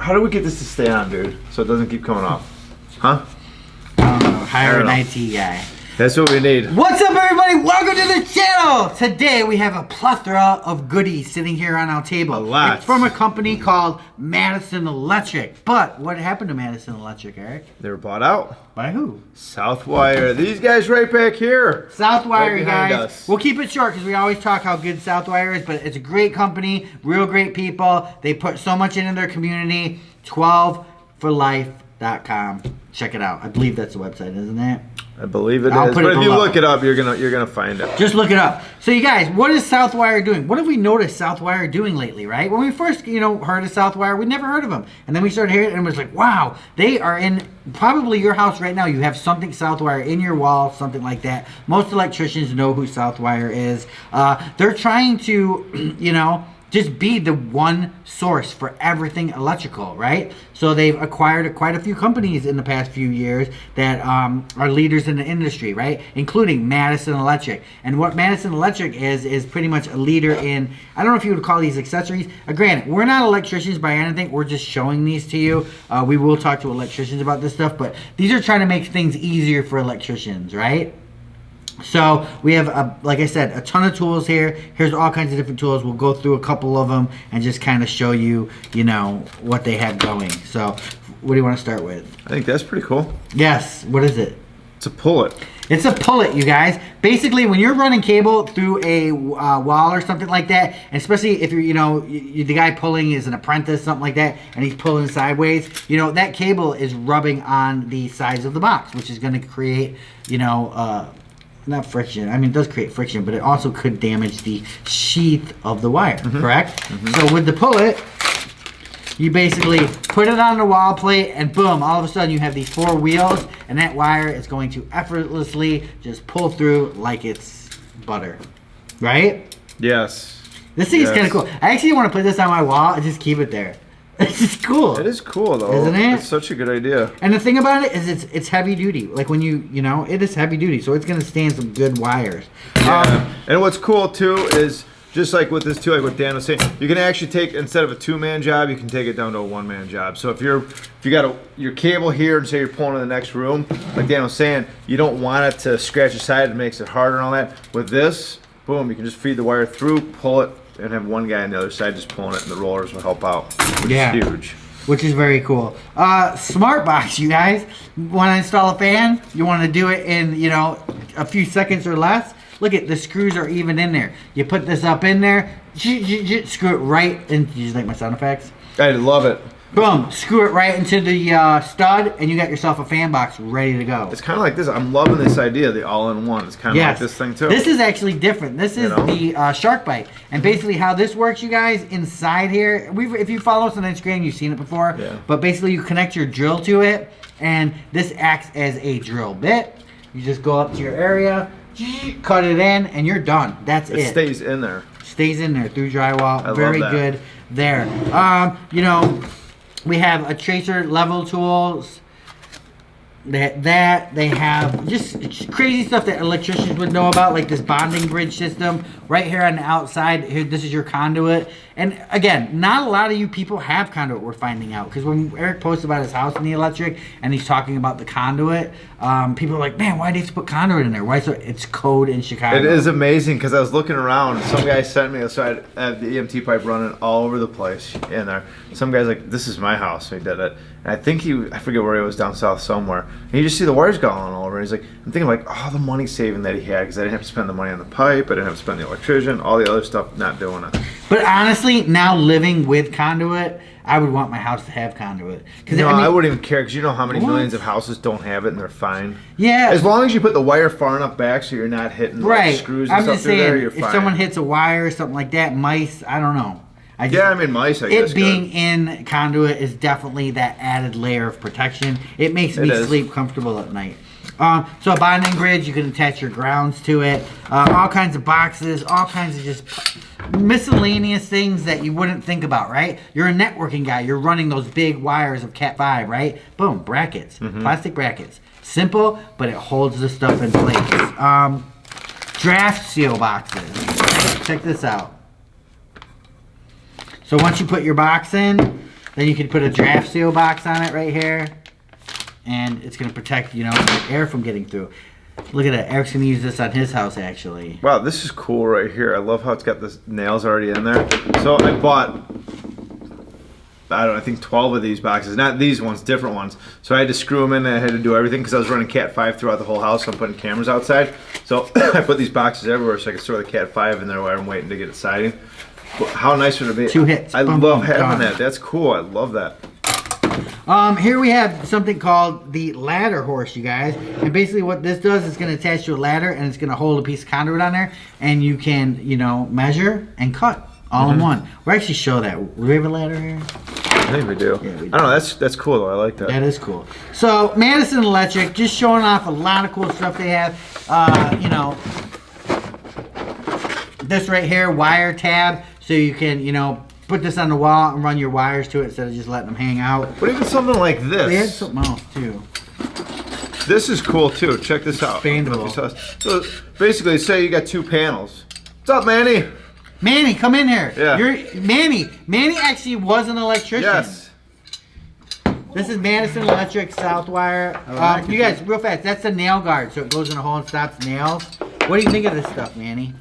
How do we get this to stay on, dude? So it doesn't keep coming off. Huh? I don't know. Hire an IT guy. That's what we need. What's up, everybody? Welcome to the channel. Today we have a plethora of goodies sitting here on our table. A lot. It's from a company called Madison Electric. But what happened to Madison Electric, Eric? They were bought out. By who? Southwire. These guys right back here. Southwire, Right behind guys. us. We'll keep it short because we always talk how good Southwire is, but it's a great company, real great people. They put so much into their community. 12forlife.com. Check it out. I believe that's the website, isn't it? I believe it I'll is. put But it if you below. look it up, you're gonna find it. Just look it up. So you guys, what is Southwire doing? What have we noticed Southwire doing lately, right? When we first, heard of Southwire, we never heard of them. And then we started hearing it and it was like, wow, they are in probably your house right now. You have something Southwire in your wall, something like that. Most electricians know who Southwire is. They're trying to, just be the one source for everything electrical, right? So they've acquired quite a few companies in the past few years that are leaders in the industry, right? Including Madison Electric. And what Madison Electric is pretty much a leader in, I don't know if you would call these accessories. Granted, we're not electricians by anything. We're just showing these to you. We will talk to electricians about this stuff, but these are trying to make things easier for electricians, right? So we have, like I said, a ton of tools here. Here's all kinds of different tools. We'll go through a couple of them and just kind of show you, what they have going. So what do you want to start with? I think that's pretty cool. Yes. What is it? It's a pullet. It's a pullet, you guys. Basically, when you're running cable through a wall or something like that, and especially if you're, the guy pulling is an apprentice, something like that, and he's pulling sideways, that cable is rubbing on the sides of the box, which is going to create, not friction. I mean, it does create friction, but it also could damage the sheath of the wire, correct? So with the pullet, you basically put it on the wall plate and boom, all of a sudden you have these 4 wheels and that wire is going to effortlessly just pull through like it's butter, right? Yes. This thing is kind of cool. I actually want to put this on my wall and just keep it there. It's just cool. It is cool though, isn't it? It's such a good idea. And the thing about it is it's heavy duty. Like when it is heavy duty, so it's gonna stand some good wires. Yeah. And what's cool too is just like with this too, like what Dan was saying, you can actually take, instead of a 2-man job, you can take it down to a 1-man job. So if you got your cable here and say you're pulling in the next room, like Dan was saying, you don't want it to scratch your side. It makes it harder and all that. With this, boom, you can just feed the wire through, pull it, and have one guy on the other side just pulling it, and the rollers will help out. Which is huge. Which is very cool. Smart box, you guys. Want to install a fan? You want to do it in, a few seconds or less? Look at the screws are even in there. You put this up in there, screw it right in. You just like my sound effects? I love it. Boom, screw it right into the stud, and you got yourself a fan box ready to go. It's kind of like this. I'm loving this idea, the all-in-one. It's kind of like this thing too. This is actually different. This is the Shark Bite. And basically how this works, you guys, inside here, if you follow us on Instagram, you've seen it before. Yeah. But basically you connect your drill to it, and this acts as a drill bit. You just go up to your area, cut it in, and you're done. That's it. It stays in there. Stays in there through drywall. Very good there. We have a tracer level tools. They have just crazy stuff that electricians would know about, like this bonding bridge system right here on the outside. Here, this is your conduit. And again, not a lot of you people have conduit, we're finding out, because when Eric posts about his house in the electric and he's talking about the conduit, people are like, man, why do you have to put conduit in there? Why? So it's code in Chicago. It is amazing, because I was looking around. Some guy sent me, so I had the EMT pipe running all over the place in there. Some guy's like, this is my house. So he did it. And I think I forget where he was, down south somewhere. And you just see the wires going all over. And he's like, I'm thinking like, oh, the money saving that he had, because I didn't have to spend the money on the pipe. I didn't have to spend the electrician, all the other stuff, not doing it. But honestly, now living with conduit, I would want my house to have conduit. No, I wouldn't even care, because you know how many millions of houses don't have it and they're fine. Yeah. As long as you put the wire far enough back so you're not hitting like, screws and stuff through there, you're fine. If someone hits a wire or something like that, mice, I don't know. Mice, I guess. It being in conduit is definitely that added layer of protection. It makes me sleep comfortable at night. So a bonding bridge, you can attach your grounds to it. All kinds of boxes, all kinds of just miscellaneous things that you wouldn't think about, right? You're a networking guy. You're running those big wires of Cat 5, right? Boom, brackets, plastic brackets. Simple, but it holds the stuff in place. Draft seal boxes. Check this out. So once you put your box in, Then you could put a draft seal box on it right here. And it's going to protect, the air from getting through. Look at that. Eric's going to use this on his house, actually. Wow, this is cool right here. I love how it's got the nails already in there. So I bought, I think 12 of these boxes. Not these ones, different ones. So I had to screw them in and I had to do everything because I was running Cat 5 throughout the whole house. So I'm putting cameras outside. So I put these boxes everywhere so I can store the Cat 5 in there while I'm waiting to get it siding. How nice would it be? 2 hits. I Boom, love boom, having done. that. That's cool. I love that. Here we have something called the ladder horse, you guys. And basically what this does is going to attach to a ladder and it's going to hold a piece of conduit on there. And you can, measure and cut all in one. We'll actually show that. Do we have a ladder here? I think we do. Yeah, we do. I don't know. That's cool though. I like that. That is cool. So Madison Electric, just showing off a lot of cool stuff they have. This right here, wire tab. So you can, put this on the wall and run your wires to it instead of just letting them hang out. But even something like this. They had something else too. This is cool too. Check this out. Expandable. So basically, say you got 2 panels. What's up, Manny? Manny, come in here. Yeah. Manny actually was an electrician. Yes. This is Madison Electric Southwire. You guys, real fast, that's the nail guard, so it goes in a hole and stops nails. What do you think of this stuff, Manny?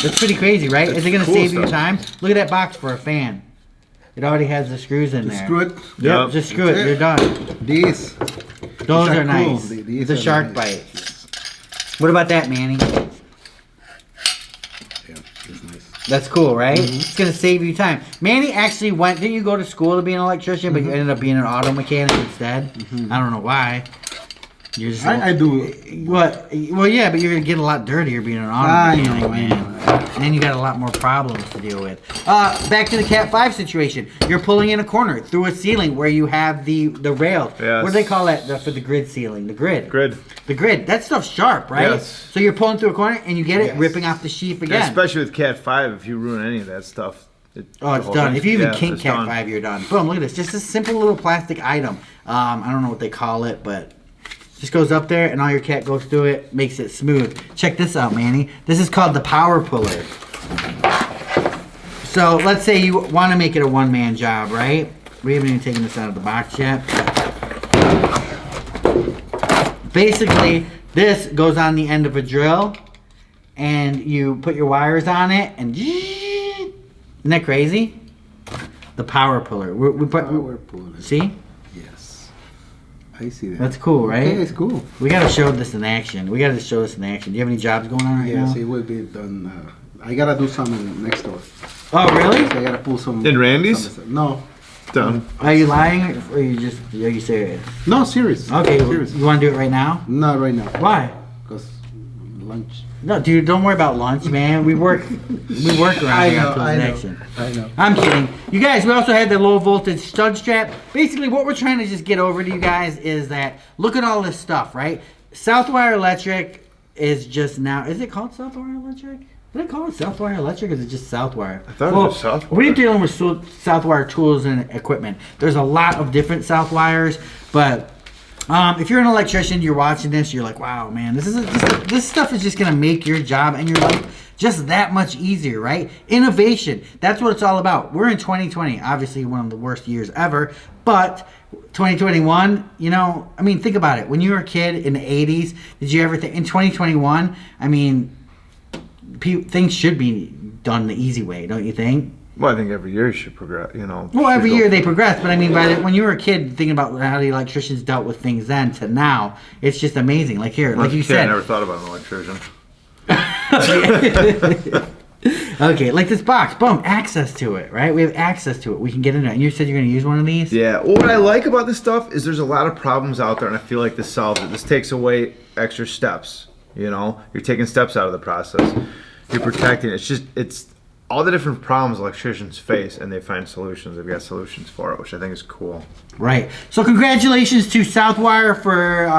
That's pretty crazy, right? Is it going to cool save you stuff. time? Look at that box for a fan. It already has the screws in there. Screw it. Yep, just screw it. You're done. These. Those are are cool. nice. These It's a are shark nice. bite. What about that, Manny? Yeah, it's nice. That's cool, right? It's going to save you time. Manny actually didn't you go to school to be an electrician, but you ended up being an auto mechanic instead? I don't know why. You're just I do. What? Well, yeah, but you're gonna get a lot dirtier being an auto mechanic, man. And then you got a lot more problems to deal with. Back to the Cat 5 situation. You're pulling in a corner through a ceiling where you have the rail. Yes. What do they call that for the grid ceiling? The grid. Grid. The grid. That stuff's sharp, right? Yes. So you're pulling through a corner and you get it Yes. ripping off the sheath And again. especially with Cat 5, if you ruin any of that stuff. Oh, it's done. If you even kink Cat 5, you're done. Boom, look at this. Just a simple little plastic item. I don't know what they call it, but just goes up there and all your cat goes through it, makes it smooth. Check this out, Manny. This is called the power puller. So let's say you want to make it a one-man job, right? We haven't even taken this out of the box yet. Basically, this goes on the end of a drill and you put your wires on it and isn't that crazy? The power puller. We put, Power puller. see? Yes. I see that. That's cool, right? Okay, it's cool. We gotta show this in action. Do you have any jobs going on right Yes, now? it will be done. I gotta do something next door. Oh, really? So I gotta pull some. In Randy's? No. Done. Are you lying or are you serious? No, serious. Okay, Serious. you want to do it right now? Not right now. Why? Because lunch. No, dude, don't worry about lunch, man. We work around here until the next one. I know. I'm kidding. You guys, we also had the low voltage stud strap. Basically, what we're trying to just get over to you guys is that look at all this stuff, right? Southwire Electric is just now. Is it called Southwire Electric? Did I call it Southwire Electric or is it just Southwire? I thought it was Southwire. We're dealing with Southwire tools and equipment. There's a lot of different Southwires, but if you're an electrician, you're watching this, you're like, wow, man, this stuff is just going to make your job and your life just that much easier, right? Innovation. That's what it's all about. We're in 2020, obviously one of the worst years ever, but 2021, think about it. When you were a kid in the 80s, did you ever think, in 2021, things should be done the easy way, don't you think? Well, I think every year you should progress, Well, every year they progress, but when you were a kid thinking about how the electricians dealt with things then to now, it's just amazing. Like here, like you I said. never thought about an electrician. Okay, like this box, boom, access to it, right? We have access to it. We can get in there. And you said you're going to use one of these? Yeah. Well, what I like about this stuff is there's a lot of problems out there, and I feel like this solves it. This takes away extra steps. You're taking steps out of the process. You're protecting it. It's all the different problems electricians face, and they find solutions. They've got solutions for it, which I think is cool. Right. So congratulations to Southwire for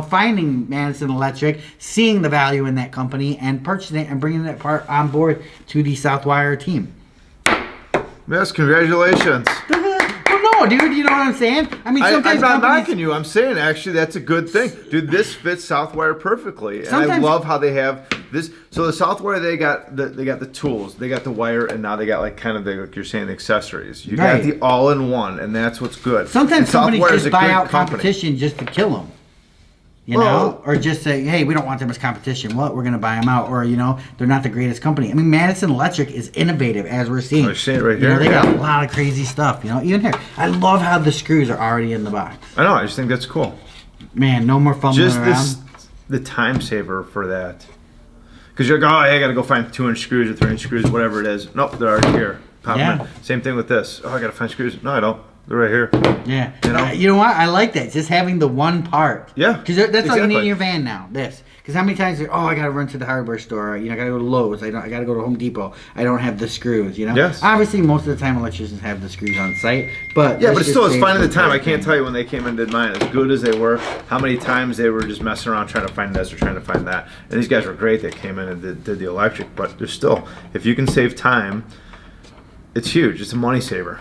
finding Madison Electric, seeing the value in that company, and purchasing it and bringing that part on board to the Southwire team. Yes, congratulations. Well, no, No, dude, you know what I'm saying? I mean, sometimes I'm not companies- knocking you. I'm saying actually that's a good thing, dude. This fits Southwire perfectly, and I Sometimes- love how they have this. So the Southwire, they got the tools, they got the wire, and now they got like kind of like you're saying, the accessories. You Right. got the all-in-one, and that's what's good. Sometimes And companies Southwire is just a buy good out company. competition just to kill them. You Well- know, or just say, hey, we don't want them as competition. What? We're going to buy them out. Or, you know, they're not the greatest company. I mean, Madison Electric is innovative, as we're seeing. I see it right You know, here, they got yeah. a lot of crazy stuff. You know, even here. I love how the screws are already in the box. I know. I just think that's cool. Man, no more fumbling Just around. the time saver for that. Because you're like, oh, hey, I got to go find 2-inch screws or 3-inch screws, whatever it is. Nope, they're already here. Pop 'em Yeah. in. Same thing with this. Oh, I got to find screws. No, I don't. They're right here. Yeah. You know? You know what? I like that. Just having the one part. Yeah, Because that's all you need in exactly. your van now. This. Because how many times, I got to run to the hardware store. You know, I got to go to Lowe's. I got to go to Home Depot. I don't have the screws, you know? Yes. Obviously, most of the time, electricians have the screws on site. But Yeah, this but just still, it's saves finding the time. I time. can't tell you when they came and did mine, as good as they were, how many times they were just messing around trying to find this or trying to find that. And these guys were great. They came in and did the electric, but there's still, if you can save time, it's huge. It's a money saver.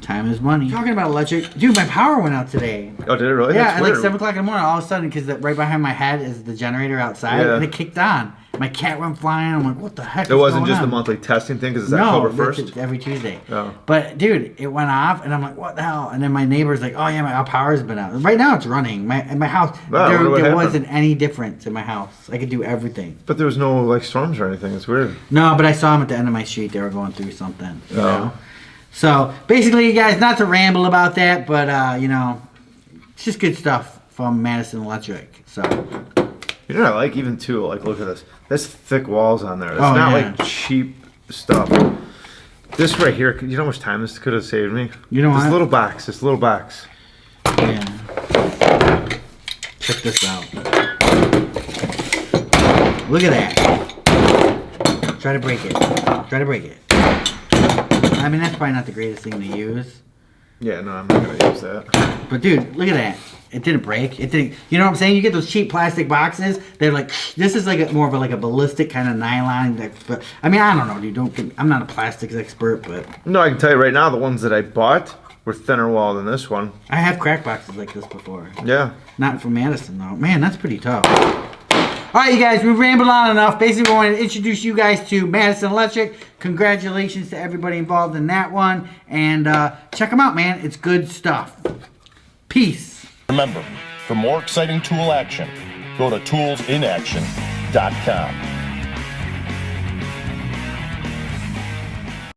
Time is money. Talking about electric. Dude, my power went out today. Oh, did it really? Yeah, That's at like weird. 7 o'clock in the morning, all of a sudden, because right behind my head is the generator outside, Yeah. and it kicked on. My cat went flying. I'm like, what the heck It is wasn't going just on? the monthly testing thing because it's No, October that's 1st. every Tuesday. Oh. But dude, it went off, and I'm like, what the hell? And then my neighbor's like, oh yeah, our power's been out. Right now, it's running. In my house, Wow, I there wonder what happened. wasn't any difference in my house. I could do everything. But there was no like storms or anything. It's weird. No, but I saw them at the end of my street. They were going through something. You Oh. know? So basically, you guys, not to ramble about that, but you know, it's just good stuff from Madison Electric. So You know what I like even too? Like, look at this. There's thick walls on there. It's Oh, not yeah. like cheap stuff. This right here, you know how much time this could have saved me? You know this what? little box. This little box. yeah, check this out. Look at that. Try to break it. Try to break it. I mean, that's probably not the greatest thing to use. Yeah, no, I'm not gonna use that. But dude, look at that. It didn't break. It didn't. You know what I'm saying? You get those cheap plastic boxes. They're like, this is like more of a ballistic kind of nylon. I mean, I don't know, dude. I'm not a plastics expert, but No, I can tell you right now, the ones that I bought were thinner wall than this one. I have crack boxes like this before. Yeah. Not from Madison though. Man, that's pretty tough. All right, you guys, we've rambled on enough. Basically, we want to introduce you guys to Madison Electric. Congratulations to everybody involved in that one, and check them out, man. It's good stuff. Peace. Remember, for more exciting tool action, go to toolsinaction.com.